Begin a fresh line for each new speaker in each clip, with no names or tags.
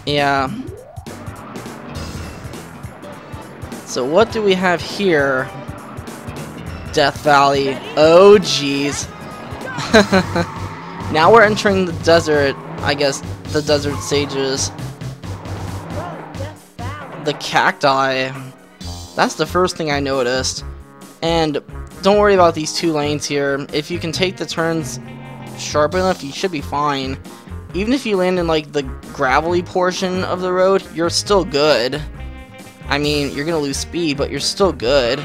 Yeah. So what do we have here? Death Valley. Oh, jeez. Now we're entering the desert. I guess the desert stages. The cacti. That's the first thing I noticed. And don't worry about these two lanes here. If you can take the turns sharp enough, you should be fine. Even if you land in like the gravelly portion of the road, you're still good. I mean, you're gonna lose speed, but you're still good.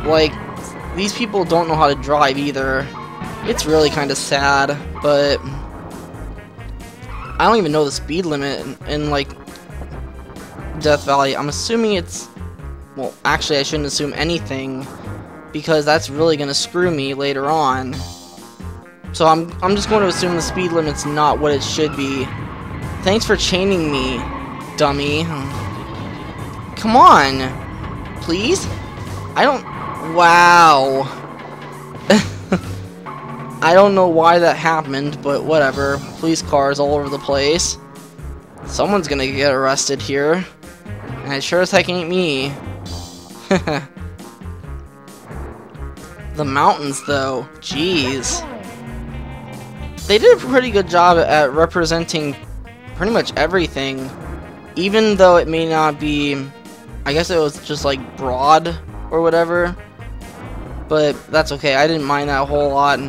Like, these people don't know how to drive either. It's really kind of sad, but I don't even know the speed limit in like Death Valley. I'm assuming it's, well, actually I shouldn't assume anything because that's really gonna screw me later on. So I'm just going to assume the speed limit's not what it should be. Thanks for chaining me, dummy. Come on, please? I don't, wow. I don't know why that happened, but whatever. Police cars all over the place. Someone's gonna get arrested here. And it sure as heck ain't me. The mountains, though. Jeez. They did a pretty good job at representing pretty much everything. Even though it may not be... I guess it was just like broad or whatever. But that's okay. I didn't mind that a whole lot.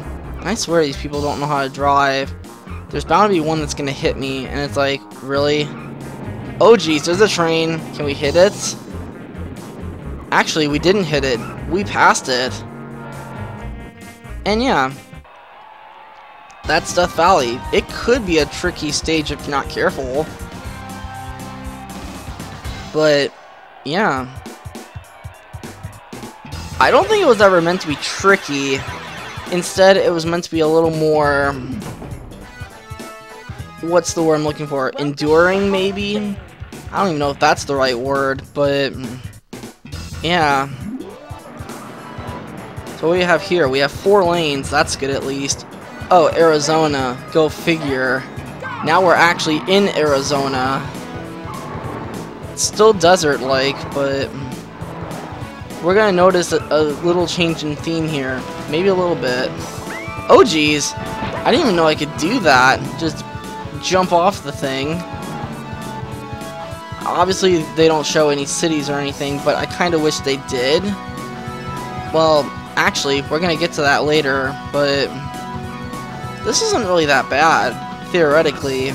I swear these people don't know how to drive. There's bound to be one that's gonna hit me, and it's like, really? Oh geez, there's a train. Can we hit it? Actually, we didn't hit it. We passed it. And yeah, that's Death Valley. It could be a tricky stage if you're not careful. But yeah, I don't think it was ever meant to be tricky. Instead, it was meant to be a little more, what's the word I'm looking for? Enduring, maybe? I don't even know if that's the right word, but yeah. So what do we have here? We have 4 lanes. That's good at least. Oh, Arizona. Go figure. Now we're actually in Arizona. It's still desert-like, but we're gonna notice a little change in theme here. Maybe a little bit. Oh geez, I didn't even know I could do that. Just jump off the thing. Obviously they don't show any cities or anything, but I kind of wish they did. Well, actually, we're gonna get to that later, but this isn't really that bad, theoretically.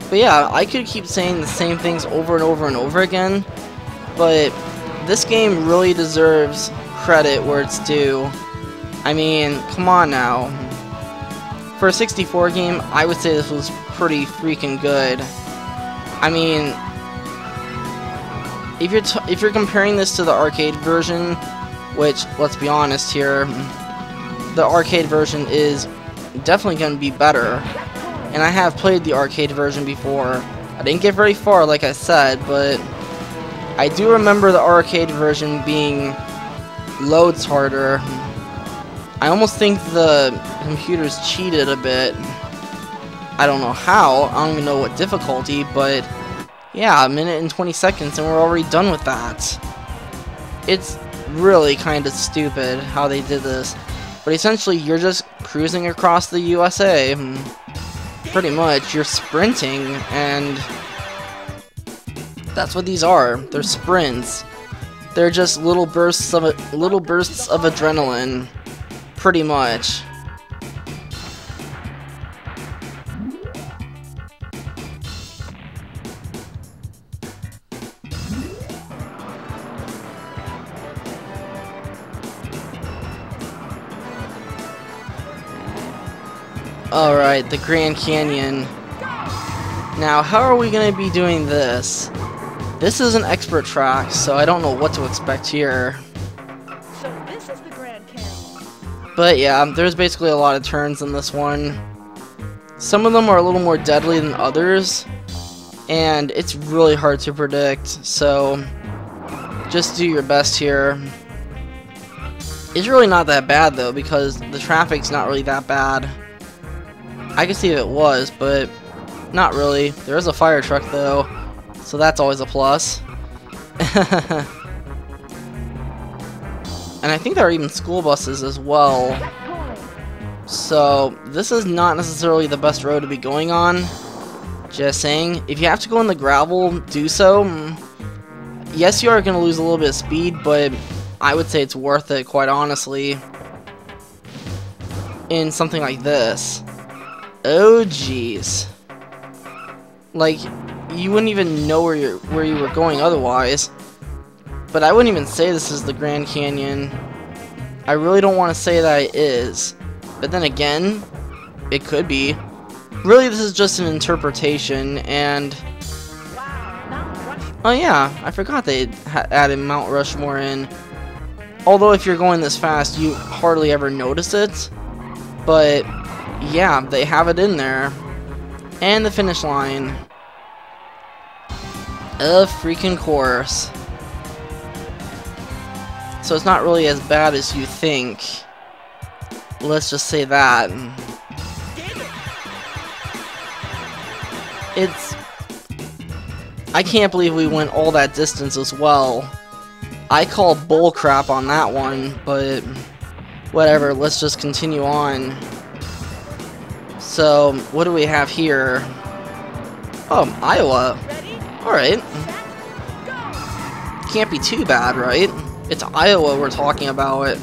But yeah, I could keep saying the same things over and over and over again, but this game really deserves credit where it's due. I mean, come on now. For a 64 game, I would say this was pretty freaking good. I mean, if you're comparing this to the arcade version, which, let's be honest here, the arcade version is definitely going to be better. And I have played the arcade version before. I didn't get very far, like I said, but I do remember the arcade version being loads harder. I almost think the computers cheated a bit. I don't know how, I don't even know what difficulty, but yeah, 1 minute and 20 seconds and we're already done with that. It's really kind of stupid how they did this. But essentially, you're just cruising across the USA. Pretty much, you're sprinting, and that's what these are. They're sprints. They're just little bursts of adrenaline, pretty much. Alright, the Grand Canyon. Now, how are we going to be doing this? This is an expert track, so I don't know what to expect here.
So this is the Grand Canyon.
But yeah, there's basically a lot of turns in this one. Some of them are a little more deadly than others, and it's really hard to predict, so just do your best here. It's really not that bad though, because the traffic's not really that bad. I could see if it was, but not really. There is a fire truck though, so that's always a plus. And I think there are even school buses as well. So this is not necessarily the best road to be going on. Just saying. If you have to go in the gravel, do so. Yes, you are going to lose a little bit of speed, but I would say it's worth it, quite honestly. In something like this. Oh, jeez. Like, you wouldn't even know where you were going otherwise. But I wouldn't even say this is the Grand Canyon. I really don't want to say that it is. But then again, it could be. Really, this is just an interpretation, and... Oh yeah, I forgot they added Mount Rushmore in. Although if you're going this fast, you hardly ever notice it. But, yeah, they have it in there. And the finish line. A freaking course. So it's not really as bad as you think. Let's just say that. I can't believe we went all that distance as well. I call bull crap on that one, but whatever, let's just continue on. So, what do we have here? Oh, Iowa. Alright. Can't be too bad, right? It's Iowa we're talking about.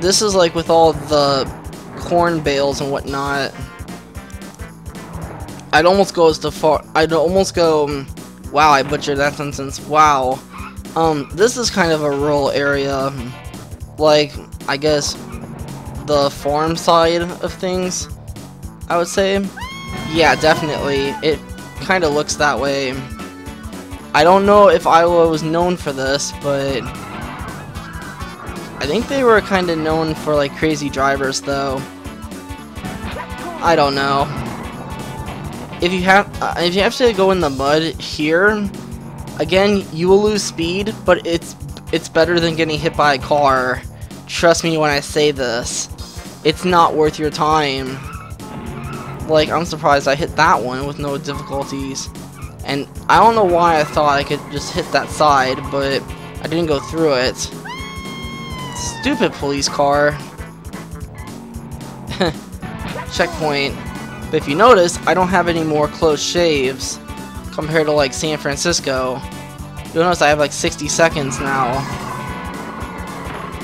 This is like with all the corn bales and whatnot. I'd almost go as far. I'd almost go. Wow, I butchered that sentence. Wow. This is kind of a rural area. Like, I guess the farm side of things, I would say. Yeah, definitely. It kind of looks that way. I don't know if Iowa was known for this, but I think they were kind of known for like crazy drivers, though. I don't know. If you have to go in the mud here, again, you will lose speed, but it's better than getting hit by a car. Trust me when I say this. It's not worth your time. Like, I'm surprised I hit that one with no difficulties. And I don't know why I thought I could just hit that side, but I didn't go through it. Stupid police car. Checkpoint. But if you notice, I don't have any more close shaves compared to like San Francisco. You'll notice I have like 60 seconds now.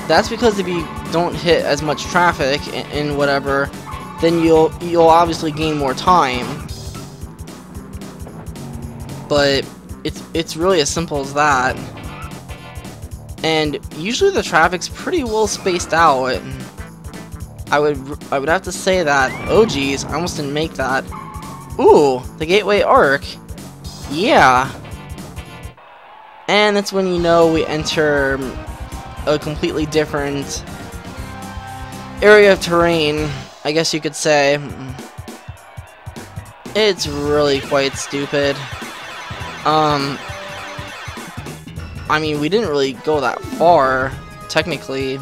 That's because if you don't hit as much traffic and whatever, then you'll obviously gain more time. But it's really as simple as that. And usually the traffic's pretty well spaced out. I would have to say that. Oh geez, I almost didn't make that. Ooh, the Gateway Arc. Yeah. And that's when you know we enter a completely different area of terrain, I guess you could say. It's really quite stupid. I mean, we didn't really go that far, technically.